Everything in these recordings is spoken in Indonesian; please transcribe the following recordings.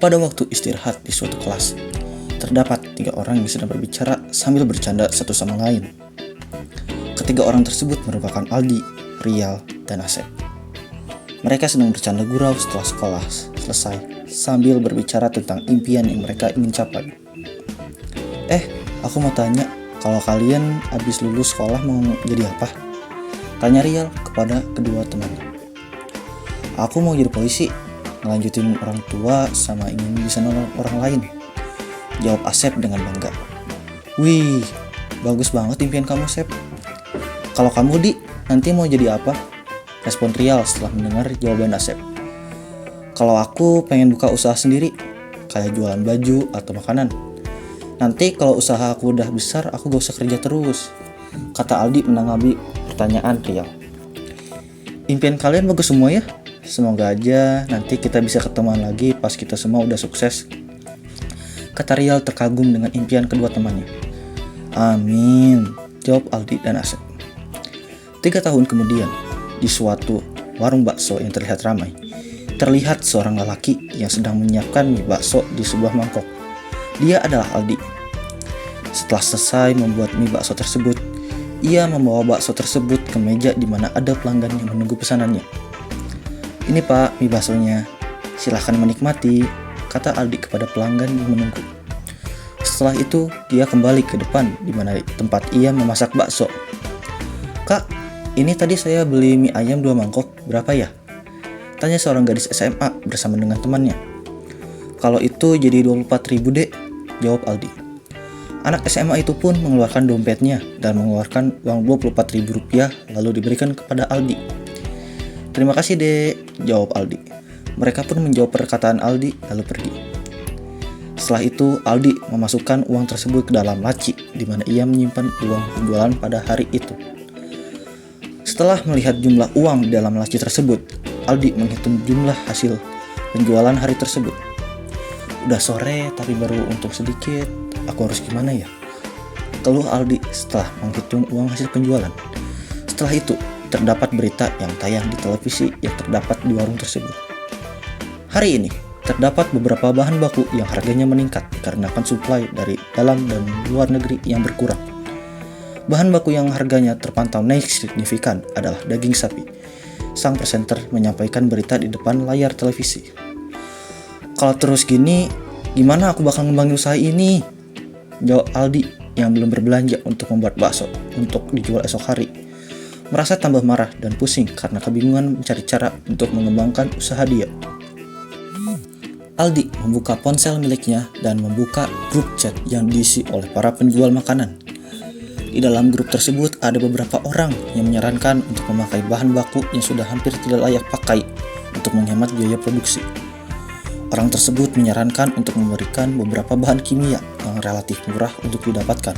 Pada waktu istirahat di suatu kelas, terdapat 3 orang yang sedang berbicara sambil bercanda satu sama lain. Ketiga orang tersebut merupakan Aldi, Rial, dan Asep. Mereka sedang bercanda gurau setelah sekolah selesai sambil berbicara tentang impian yang mereka ingin capai. Aku mau tanya, kalau kalian habis lulus sekolah mau jadi apa? Tanya Rial kepada kedua temannya. Aku mau jadi polisi, ngelanjutin orang tua sama ingin bisa nolong orang lain, jawab Asep dengan bangga. Wih, bagus banget impian kamu, Sep. Kalau kamu, Di, nanti mau jadi apa? Respon Rial setelah mendengar jawaban Asep. Kalau aku pengen buka usaha sendiri, kayak jualan baju atau makanan. Nanti kalau usaha aku udah besar, aku gak usah kerja terus, kata Aldi menanggapi pertanyaan Rial. Impian kalian bagus semua ya? Semoga aja nanti kita bisa ketemuan lagi pas kita semua udah sukses, kata Rial terkagum dengan impian kedua temannya. Amin, jawab Aldi dan Asep. 3 tahun kemudian, di suatu warung bakso yang terlihat ramai, terlihat seorang lelaki yang sedang menyiapkan mie bakso di sebuah mangkok. Dia adalah Aldi. Setelah selesai membuat mie bakso tersebut, ia membawa bakso tersebut ke meja di mana ada pelanggan yang menunggu pesanannya. Ini Pak, mie baksonya. Silahkan menikmati, kata Aldi kepada pelanggan yang menunggu. Setelah itu, dia kembali ke depan di mana tempat ia memasak bakso. Kak, ini tadi saya beli mie ayam 2 mangkok, berapa ya? Tanya seorang gadis SMA bersama dengan temannya. Kalau itu jadi 24.000 dek, jawab Aldi. Anak SMA itu pun mengeluarkan dompetnya dan mengeluarkan uang 24.000 rupiah lalu diberikan kepada Aldi. Terima kasih dek, jawab Aldi. Mereka pun menjawab perkataan Aldi lalu pergi. Setelah itu Aldi memasukkan uang tersebut ke dalam laci di mana ia menyimpan uang penjualan pada hari itu. Setelah melihat jumlah uang di dalam laci tersebut, Aldi menghitung jumlah hasil penjualan hari tersebut. Udah sore tapi baru untung sedikit, aku harus gimana ya? Keluh Aldi setelah menghitung uang hasil penjualan. Setelah itu, terdapat berita yang tayang di televisi yang terdapat di warung tersebut. Hari ini, terdapat beberapa bahan baku yang harganya meningkat dikarenakan suplai dari dalam dan luar negeri yang berkurang. Bahan baku yang harganya terpantau naik signifikan adalah daging sapi. Sang presenter menyampaikan berita di depan layar televisi. Kalau terus gini, gimana aku bakal ngembangin usaha ini? Jawab Aldi yang belum berbelanja untuk membuat bakso untuk dijual esok hari. Merasa tambah marah dan pusing karena kebingungan mencari cara untuk mengembangkan usaha dia. Aldi membuka ponsel miliknya dan membuka grup chat yang diisi oleh para penjual makanan. Di dalam grup tersebut ada beberapa orang yang menyarankan untuk memakai bahan baku yang sudah hampir tidak layak pakai untuk menghemat biaya produksi. Orang tersebut menyarankan untuk memberikan beberapa bahan kimia yang relatif murah untuk didapatkan.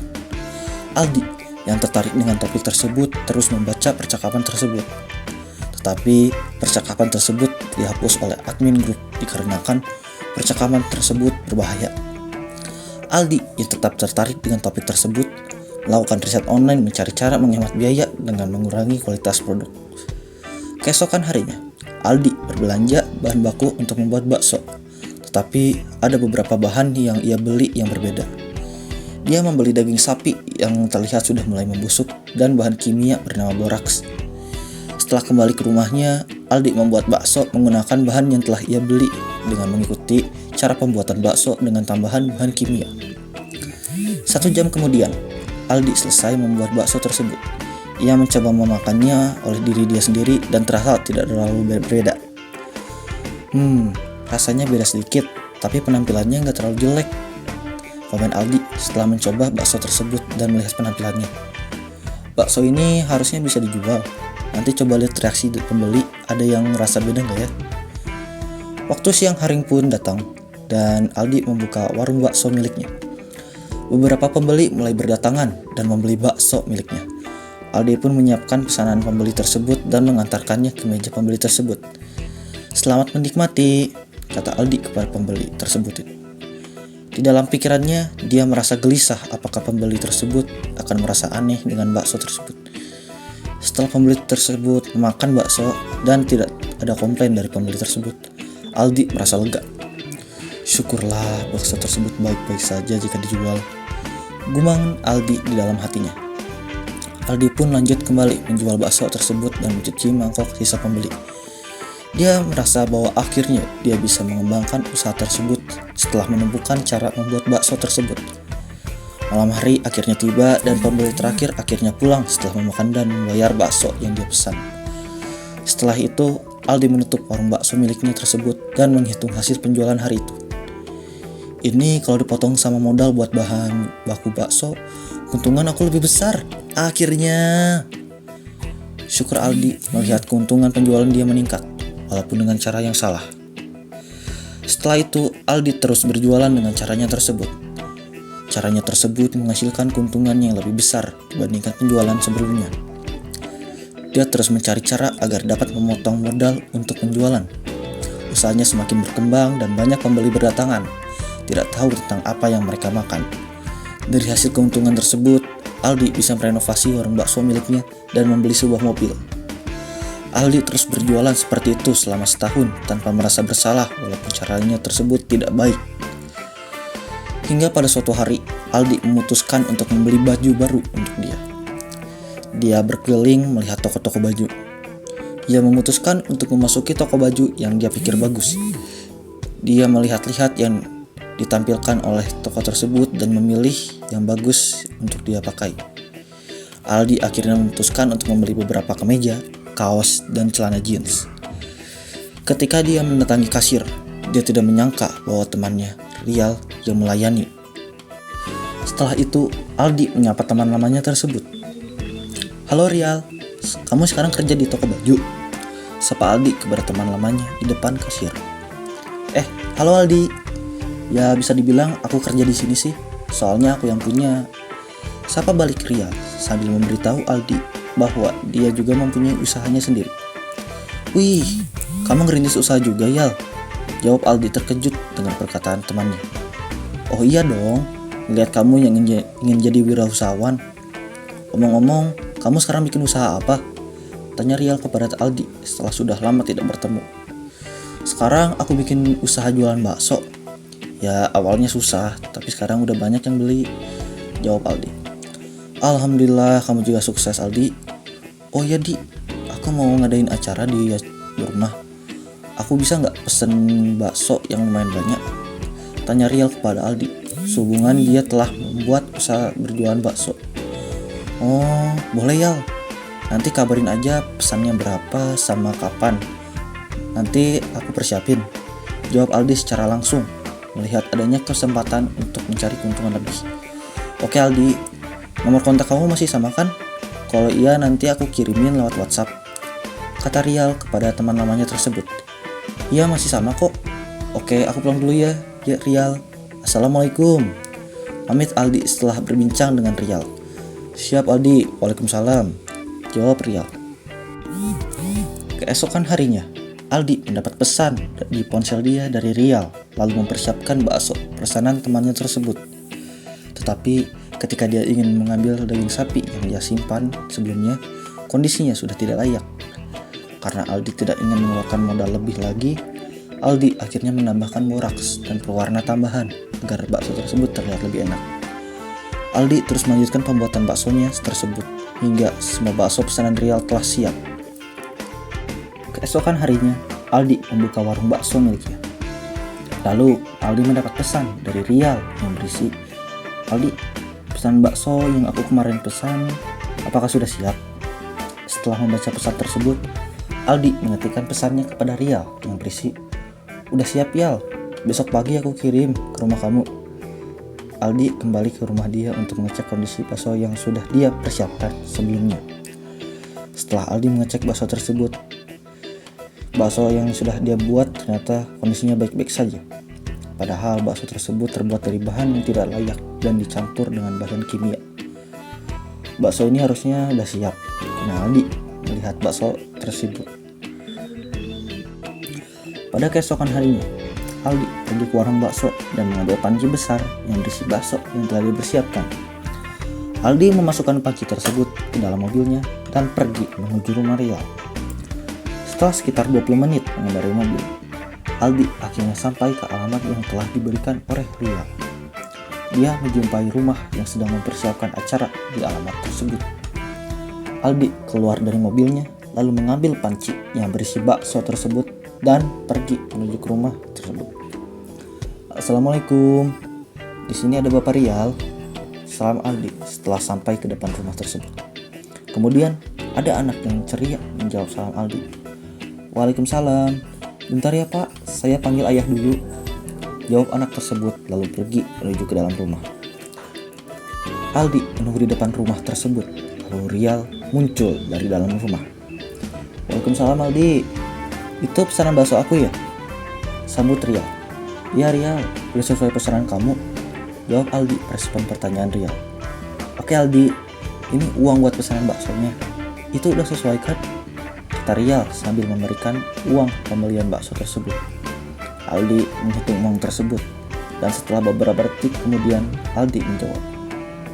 Aldi yang tertarik dengan topik tersebut terus membaca percakapan tersebut. Tetapi percakapan tersebut dihapus oleh admin grup dikarenakan percakapan tersebut berbahaya. Aldi yang tetap tertarik dengan topik tersebut melakukan riset online mencari cara menghemat biaya dengan mengurangi kualitas produk. Keesokan harinya, Aldi berbelanja bahan baku untuk membuat bakso. Tetapi ada beberapa bahan yang ia beli yang berbeda. Dia membeli daging sapi yang terlihat sudah mulai membusuk dan bahan kimia bernama boraks. Setelah kembali ke rumahnya, Aldi membuat bakso menggunakan bahan yang telah ia beli dengan mengikuti cara pembuatan bakso dengan tambahan bahan kimia. 1 jam kemudian, Aldi selesai membuat bakso tersebut. Ia mencoba memakannya oleh diri dia sendiri dan terasa tidak terlalu berbeda. Rasanya beda sedikit, tapi penampilannya nggak terlalu jelek, komen Aldi setelah mencoba bakso tersebut dan melihat penampilannya. Bakso ini harusnya bisa dijual. Nanti coba lihat reaksi pembeli, ada yang ngerasa beda nggak ya? Waktu siang hari pun datang dan Aldi membuka warung bakso miliknya. Beberapa pembeli mulai berdatangan dan membeli bakso miliknya. Aldi pun menyiapkan pesanan pembeli tersebut dan mengantarkannya ke meja pembeli tersebut. Selamat menikmati, kata Aldi kepada pembeli tersebut. Di dalam pikirannya, dia merasa gelisah apakah pembeli tersebut akan merasa aneh dengan bakso tersebut. Setelah pembeli tersebut memakan bakso dan tidak ada komplain dari pembeli tersebut, Aldi merasa lega. Syukurlah bakso tersebut baik-baik saja jika dijual, gumam Aldi di dalam hatinya. Aldi pun lanjut kembali menjual bakso tersebut dan mencuci mangkok sisa pembeli. Dia merasa bahwa akhirnya dia bisa mengembangkan usaha tersebut setelah menemukan cara membuat bakso tersebut. Malam hari akhirnya tiba dan pembeli terakhir akhirnya pulang setelah memakan dan membayar bakso yang dia pesan. Setelah itu, Aldi menutup warung bakso miliknya tersebut dan menghitung hasil penjualan hari itu. Ini kalau dipotong sama modal buat bahan baku bakso, keuntungan aku lebih besar. Akhirnya, syukur Aldi melihat keuntungan penjualan dia meningkat, walaupun dengan cara yang salah. Setelah itu, Aldi terus berjualan dengan caranya tersebut. Caranya tersebut menghasilkan keuntungan yang lebih besar dibandingkan penjualan sebelumnya. Dia terus mencari cara agar dapat memotong modal untuk penjualan. Usahanya semakin berkembang dan banyak pembeli berdatangan, tidak tahu tentang apa yang mereka makan. Dari hasil keuntungan tersebut, Aldi bisa merenovasi warung bakso miliknya dan membeli sebuah mobil. Aldi terus berjualan seperti itu selama setahun tanpa merasa bersalah walaupun caranya tersebut tidak baik. Hingga pada suatu hari, Aldi memutuskan untuk membeli baju baru untuk dia. Dia berkeliling melihat toko-toko baju. Ia memutuskan untuk memasuki toko baju yang dia pikir bagus. Dia melihat-lihat yang ditampilkan oleh toko tersebut dan memilih yang bagus untuk dia pakai. Aldi akhirnya memutuskan untuk membeli beberapa kemeja, kaos, dan celana jeans. Ketika dia mendatangi kasir, dia tidak menyangka bahwa temannya, Rial, yang melayani. Setelah itu, Aldi menyapa teman lamanya tersebut. "Halo Rial, kamu sekarang kerja di toko baju?" Sapa Aldi kepada teman lamanya di depan kasir. Halo Aldi. Ya bisa dibilang aku kerja di sini sih, soalnya aku yang punya. Sapa balik Rial sambil memberitahu Aldi bahwa dia juga mempunyai usahanya sendiri. "Wih, kamu ngerintis usaha juga Yal?" Jawab Aldi terkejut dengan perkataan temannya. "Oh iya dong, lihat kamu yang ingin jadi wirausahawan. Omong-omong, kamu sekarang bikin usaha apa?" Tanya Rial kepada Aldi setelah sudah lama tidak bertemu. "Sekarang aku bikin usaha jualan bakso. Ya awalnya susah, tapi sekarang udah banyak yang beli," jawab Aldi. "Alhamdulillah kamu juga sukses Aldi. Oh ya Di, aku mau ngadain acara di rumah. Aku bisa nggak pesen bakso yang lumayan banyak?" Tanya Rial kepada Aldi. Sehubungan dia telah membuat usaha berjualan bakso. "Oh boleh Yal, nanti kabarin aja pesannya berapa sama kapan. Nanti aku persiapin," jawab Aldi secara langsung, melihat adanya kesempatan untuk mencari keuntungan lebih. "Oke Aldi, nomor kontak kamu masih sama kan? Kalau iya nanti aku kirimin lewat WhatsApp," kata Rial kepada teman lamanya tersebut. "Iya masih sama kok. Oke aku pulang dulu ya Rial. Assalamualaikum," pamit Aldi setelah berbincang dengan Rial. "Siap Aldi, waalaikumsalam," jawab Rial. Keesokan harinya, Aldi mendapat pesan di ponsel dia dari Rial, lalu mempersiapkan bakso pesanan temannya tersebut. Tetapi ketika dia ingin mengambil daging sapi yang dia simpan sebelumnya, kondisinya sudah tidak layak. Karena Aldi tidak ingin mengeluarkan modal lebih lagi, Aldi akhirnya menambahkan boraks dan pewarna tambahan agar bakso tersebut terlihat lebih enak. Aldi terus melanjutkan pembuatan baksonya tersebut hingga semua bakso pesanan Rial telah siap. Keesokan harinya, Aldi membuka warung bakso miliknya. Lalu, Aldi mendapat pesan dari Rial yang berisi, "Aldi, pesan bakso yang aku kemarin pesan, apakah sudah siap?" Setelah membaca pesan tersebut, Aldi mengetikkan pesannya kepada Rial yang berisi, "Udah siap Yal, besok pagi aku kirim ke rumah kamu." Aldi kembali ke rumah dia untuk mengecek kondisi bakso yang sudah dia persiapkan sebelumnya. Setelah Aldi mengecek bakso tersebut, bakso yang sudah dia buat ternyata kondisinya baik-baik saja. Padahal bakso tersebut terbuat dari bahan yang tidak layak dan dicampur dengan bahan kimia. Bakso ini harusnya sudah siap. Nah, Aldi melihat bakso tersebut. Pada keesokan harinya, Aldi pergi ke warung bakso dan mengambil panci besar yang berisi bakso yang telah dipersiapkan. Aldi memasukkan panci tersebut ke dalam mobilnya dan pergi menuju rumah Rial. Setelah sekitar 20 menit mengendarai mobil, Aldi akhirnya sampai ke alamat yang telah diberikan oleh Rial. Dia menjumpai rumah yang sedang mempersiapkan acara di alamat tersebut. Aldi keluar dari mobilnya lalu mengambil panci yang berisi bakso tersebut dan pergi menuju ke rumah tersebut. Assalamualaikum, di sini ada Bapak Rial. Salam Aldi setelah sampai ke depan rumah tersebut. Kemudian ada anak yang ceria menjawab salam Aldi. Waalaikumsalam. Bentar ya Pak, saya panggil ayah dulu, jawab anak tersebut lalu pergi menuju ke dalam rumah. Aldi menunggu di depan rumah tersebut, lalu Rial muncul dari dalam rumah. Waalaikumsalam Aldi, itu pesanan bakso aku ya? Sambut Rial. Iya Rial, udah sesuai pesanan kamu, jawab Aldi respon pertanyaan Rial. Oke Aldi, ini uang buat pesanan baksonya, itu udah sesuai kan? Kata Rial sambil memberikan uang pembelian bakso tersebut. Aldi menghitung uang tersebut dan setelah beberapa detik kemudian Aldi menjawab,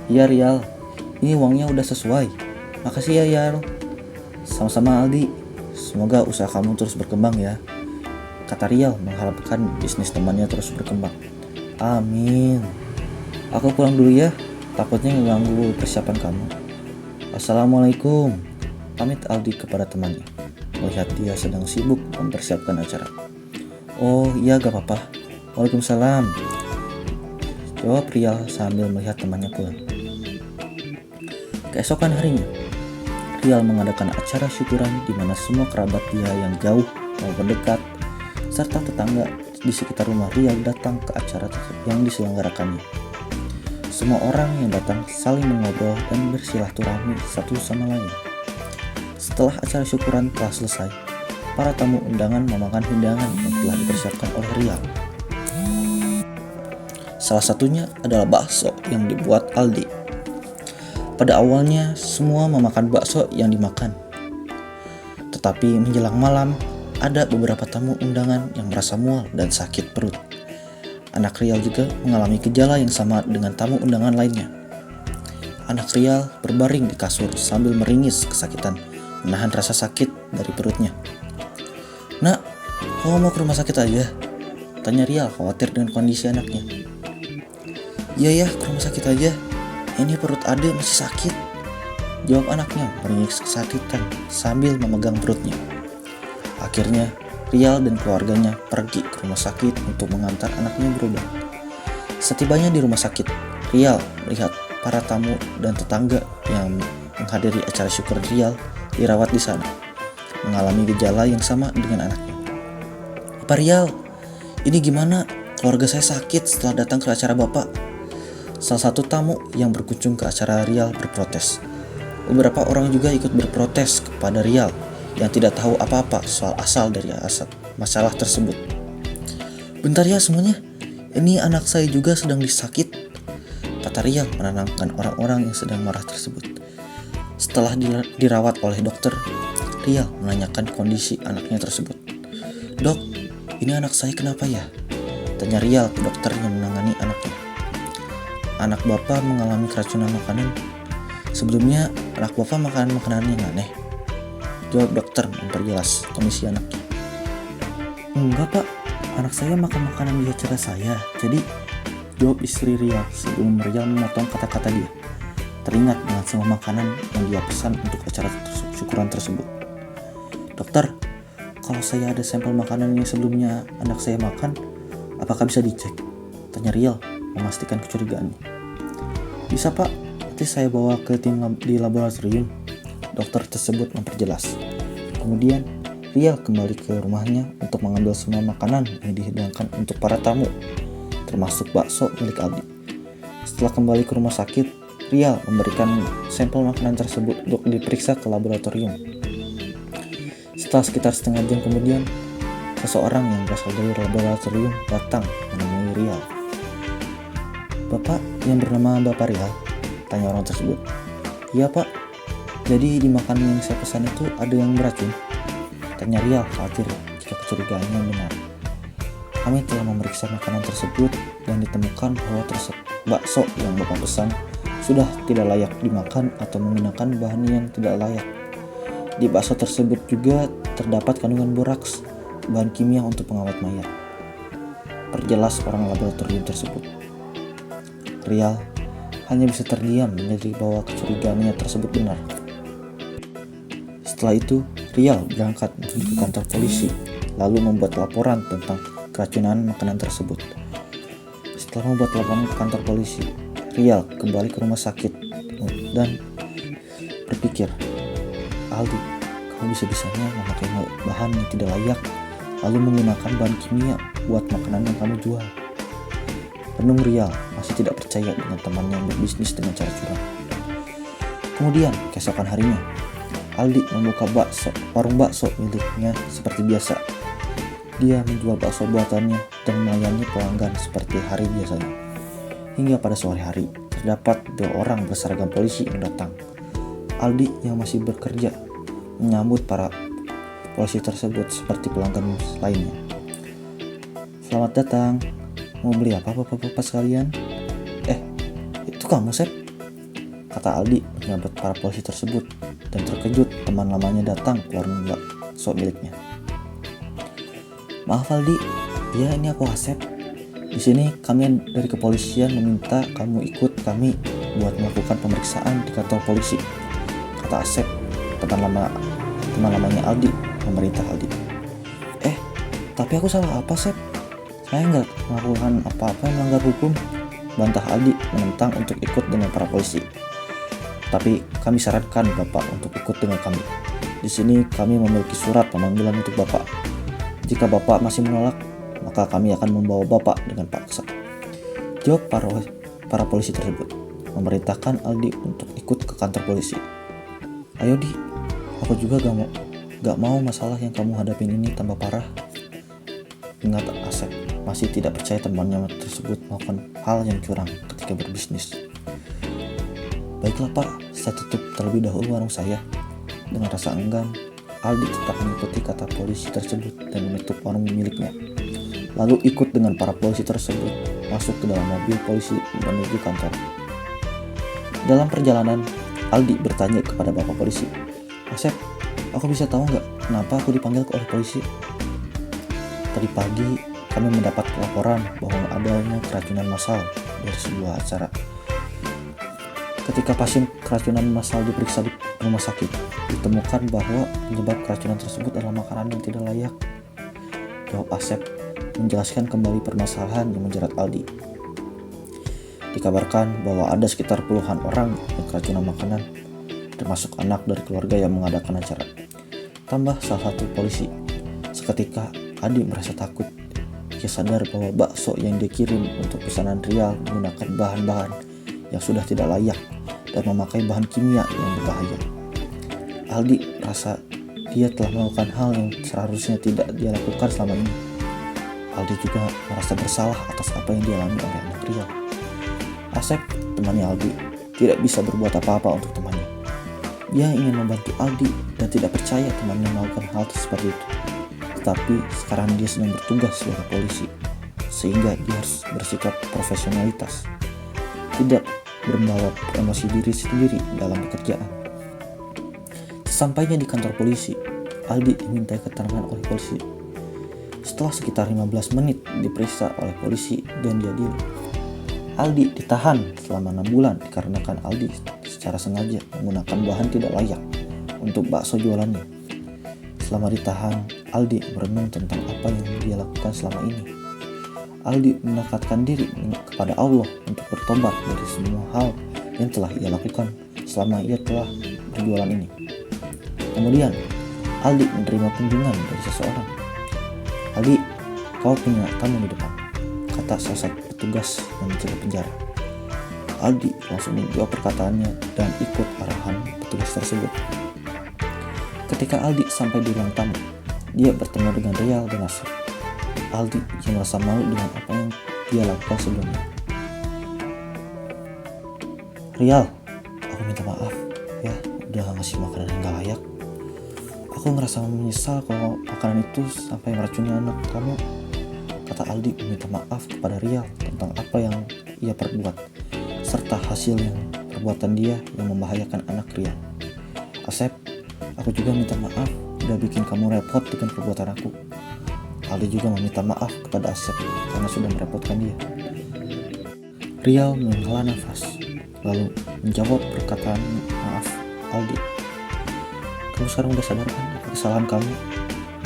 iya Rial, ini uangnya udah sesuai. Makasih ya Rial. Sama-sama Aldi, semoga usaha kamu terus berkembang ya, kata Rial mengharapkan bisnis temannya terus berkembang. Amin. Aku pulang dulu ya, takutnya mengganggu persiapan kamu. Assalamualaikum, pamit Aldi kepada temannya, melihat dia sedang sibuk mempersiapkan acara. Oh iya gak apa-apa, Waalaikumsalam, jawab Rial sambil melihat temannya pulang. Keesokan harinya, Rial mengadakan acara syukuran di mana semua kerabat dia yang jauh maupun dekat serta tetangga di sekitar rumah Rial datang ke acara yang diselenggarakannya. Semua orang yang datang saling mengobrol dan bersilaturahmi satu sama lain. Setelah acara syukuran telah selesai, para tamu undangan memakan hidangan yang telah dipersiapkan oleh Rial. Salah satunya adalah bakso yang dibuat Aldi. Pada awalnya semua memakan bakso yang dimakan. Tetapi menjelang malam, ada beberapa tamu undangan yang merasa mual dan sakit perut. Anak Rial juga mengalami gejala yang sama dengan tamu undangan lainnya. Anak Rial berbaring di kasur sambil meringis kesakitan, menahan rasa sakit dari perutnya. Nak, kamu mau ke rumah sakit aja? Tanya Rial khawatir dengan kondisi anaknya. Iya ya, ke rumah sakit aja. Ini perut Ade masih sakit, jawab anaknya meringis kesakitan sambil memegang perutnya. Akhirnya Rial dan keluarganya pergi ke rumah sakit untuk mengantar anaknya berobat. Setibanya di rumah sakit, Rial melihat para tamu dan tetangga yang menghadiri acara syukur Rial dirawat di sana, mengalami gejala yang sama dengan anaknya. Pak Rial, ini gimana? Keluarga saya sakit setelah datang ke acara Bapak. Salah satu tamu yang berkunjung ke acara Rial berprotes. Beberapa orang juga ikut berprotes kepada Rial yang tidak tahu apa-apa soal asal dari masalah tersebut. Bentar ya semuanya, ini anak saya juga sedang disakit, kata Rial menenangkan orang-orang yang sedang marah tersebut. Setelah dirawat oleh dokter, Rial menanyakan kondisi anaknya tersebut. Dok, ini anak saya kenapa ya? Tanya Rial ke dokter yang menangani anaknya. Anak Bapak mengalami keracunan makanan. Sebelumnya anak Bapak makan makanan yang aneh, jawab dokter memperjelas kondisi anaknya. Enggak Pak, anak saya makan makanan di acara saya, jadi, jawab istri Rial sebelum Rial memotong kata-kata dia. Teringat dengan semua makanan yang dia pesan untuk acara syukuran tersebut. Dokter, kalau saya ada sampel makanan yang sebelumnya anak saya makan, apakah bisa dicek? Tanya Rial memastikan kecurigaannya. Bisa Pak, nanti saya bawa ke tim di laboratorium, dokter tersebut memperjelas. Kemudian Rial kembali ke rumahnya untuk mengambil semua makanan yang dihidangkan untuk para tamu, termasuk bakso milik Aldi. Setelah kembali ke rumah sakit, Rial memberikan sampel makanan tersebut untuk diperiksa ke laboratorium. Setelah sekitar setengah jam kemudian, seseorang yang berasal dari laboratorium datang menemui Rial. Bapak yang bernama Bapak Rial? Tanya orang tersebut. Iya Pak, jadi di makanan yang saya pesan itu ada yang beracun? Tanya Rial khawatir jika kecurigaannya benar. Kami telah memeriksa makanan tersebut dan ditemukan bahwa bakso yang Bapak pesan sudah tidak layak dimakan atau menggunakan bahan yang tidak layak. Di bakso tersebut juga terdapat kandungan boraks bahan kimia untuk pengawet mayat. Perjelas orang laboratorium tersebut. Rial hanya bisa terdiam menyadari bahwa kecurigaannya tersebut benar. Setelah itu, Rial berangkat menuju ke kantor polisi, lalu membuat laporan tentang keracunan makanan tersebut. Setelah membuat laporan ke kantor polisi, Rial kembali ke rumah sakit dan berpikir, Aldi, kamu bisa-bisanya memakai bahan yang tidak layak, lalu menggunakan bahan kimia buat makanan yang kamu jual. Renung Rial masih tidak percaya dengan temannya yang berbisnis dengan cara curang. Kemudian, keesokan harinya, Aldi membuka warung bakso miliknya seperti biasa. Dia menjual bakso buatannya dan melayani pelanggan seperti hari biasanya. Hingga pada sore hari, terdapat 2 orang berseragam polisi yang datang. Aldi yang masih bekerja menyambut para polisi tersebut seperti pelanggan lainnya. Selamat datang, mau beli apa bapak-bapak sekalian? Itu kamu, Sep? Kata Aldi menyambut para polisi tersebut dan terkejut teman lamanya datang ke warung bakso miliknya. Maaf Aldi, ya ini aku Asep. Di sini kami dari kepolisian meminta kamu ikut kami buat melakukan pemeriksaan di kantor polisi, kata Asep, teman lamanya Aldi, memerintah Aldi. Tapi aku salah apa, Sep? Saya nggak melakukan apa-apa yang melanggar hukum, bantah Aldi menentang untuk ikut dengan para polisi. Tapi kami sarankan Bapak untuk ikut dengan kami. Di sini kami memiliki surat pemanggilan untuk Bapak. Jika Bapak masih menolak, maka kami akan membawa Bapak dengan paksa. Jawab para polisi tersebut, memerintahkan Aldi untuk ikut ke kantor polisi. Ayo Di, aku juga gak mau masalah yang kamu hadapin ini tambah parah. Ingat Asep masih tidak percaya temannya tersebut melakukan hal yang curang ketika berbisnis. Baiklah Pak, saya tutup terlebih dahulu warung saya. Dengan rasa enggan, Aldi tetap mengikuti kata polisi tersebut dan menutup warung miliknya. Lalu ikut dengan para polisi tersebut masuk ke dalam mobil polisi menuju kantor. Dalam perjalanan, Aldi bertanya kepada bapak polisi, Asep, aku bisa tahu nggak kenapa aku dipanggil oleh polisi? Tadi pagi kami mendapat laporan bahwa adanya keracunan massal dari sebuah acara. Ketika pasien keracunan massal diperiksa di rumah sakit, ditemukan bahwa penyebab keracunan tersebut adalah makanan yang tidak layak. Jawab Asep menjelaskan kembali permasalahan yang menjerat Aldi. Dikabarkan bahwa ada sekitar puluhan orang yang keracunan makanan, termasuk anak dari keluarga yang mengadakan acara. Tambah salah satu polisi. Seketika Aldi merasa takut. Dia sadar bahwa bakso yang dikirim untuk pesanan Rial menggunakan bahan-bahan yang sudah tidak layak dan memakai bahan kimia yang berbahaya. Aldi merasa dia telah melakukan hal yang seharusnya tidak dia lakukan selama ini. Aldi juga merasa bersalah atas apa yang dialami oleh anak Rial. Asep, temannya Aldi, tidak bisa berbuat apa-apa untuk temannya. Dia ingin membantu Aldi dan tidak percaya temannya melakukan hal seperti itu. Tetapi sekarang dia sedang bertugas sebagai polisi, sehingga dia harus bersikap profesionalitas, tidak membawa emosi diri sendiri dalam pekerjaan. Sesampainya di kantor polisi, Aldi dimintai keterangan oleh polisi. Setelah sekitar 15 menit diperiksa oleh polisi dan dia diri. Aldi ditahan selama 6 bulan dikarenakan Aldi secara sengaja menggunakan bahan tidak layak untuk bakso jualannya. Selama ditahan, Aldi merenung tentang apa yang dia lakukan selama ini. Aldi mendekatkan diri kepada Allah untuk bertobat dari semua hal yang telah ia lakukan selama ia telah berjualan ini. Kemudian, Aldi menerima kunjungan dari seseorang. Aldi, kau punya tamu di depan, kata salah satu petugas yang menjaga penjara. Aldi langsung menjawab perkataannya dan ikut arahan petugas tersebut. Ketika Aldi sampai di ruang tamu, dia bertemu dengan Rial dan Asep. Aldi yang merasa malu dengan apa yang dia lakukan sebelumnya. Rial, aku minta maaf ya udah ngasih makanan yang gak layak. Aku ngerasa menyesal kalau makanan itu sampai meracuni anak kamu, kata Aldi meminta maaf kepada Rial tentang apa yang ia perbuat, serta hasil yang perbuatan dia yang membahayakan anak Rial. Asep, aku juga minta maaf udah bikin kamu repot dengan perbuatan aku. Aldi juga meminta maaf kepada Asep karena sudah merepotkan dia. Rial menghela nafas, lalu menjawab perkataan maaf Aldi. Kamu sekarang udah sadar kan kesalahan kamu?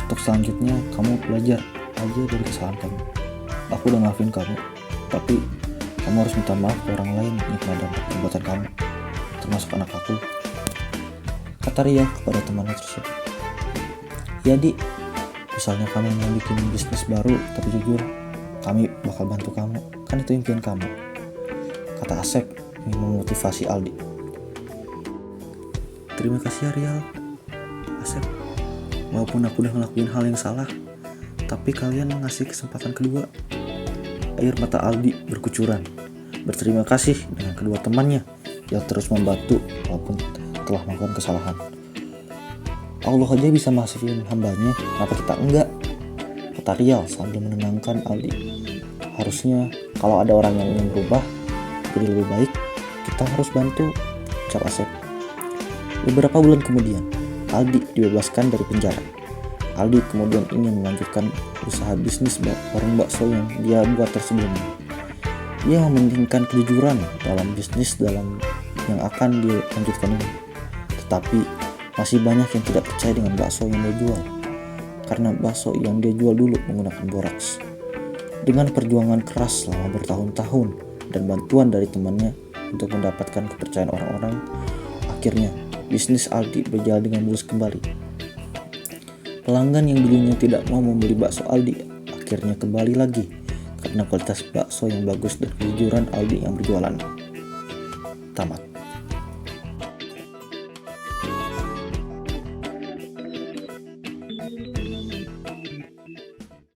Untuk selanjutnya kamu belajar aja dari kesalahan kamu. Aku udah maafin kamu, tapi kamu harus minta maaf ke orang lain yang kena dampak perbuatan kamu, termasuk anak aku, kata Rial kepada temannya tersebut. Ya Di, misalnya kamu mau bikin bisnis baru tapi jujur, kami bakal bantu kamu, kan itu impian kamu, kata Asep ingin memotivasi Aldi. Terima kasih ya Rial, Asep. Walaupun aku udah ngelakuin hal yang salah, tapi kalian ngasih kesempatan kedua. Air mata Aldi berkucuran. Berterima kasih dengan kedua temannya yang terus membantu walaupun telah melakukan kesalahan. Allah aja bisa maafin hambanya, kenapa kita enggak? Kata Rial sambil menenangkan Aldi. Harusnya kalau ada orang yang ingin berubah jadi lebih baik, kita harus bantu, ucap Asep. Beberapa bulan kemudian, Aldi dibebaskan dari penjara. Aldi kemudian ingin melanjutkan usaha bisnis warung bakso yang dia buat sebelumnya. Dia mementingkan kejujuran dalam bisnis yang akan dilanjutkan ini. Tetapi masih banyak yang tidak percaya dengan bakso yang dia jual, karena bakso yang dia jual dulu menggunakan boraks. Dengan perjuangan keras selama bertahun-tahun dan bantuan dari temannya untuk mendapatkan kepercayaan orang-orang, akhirnya bisnis Aldi berjalan dengan mulus kembali. Pelanggan yang dulunya tidak mau membeli bakso Aldi akhirnya kembali lagi karena kualitas bakso yang bagus dan kejujuran Aldi yang berjualan. Tamat.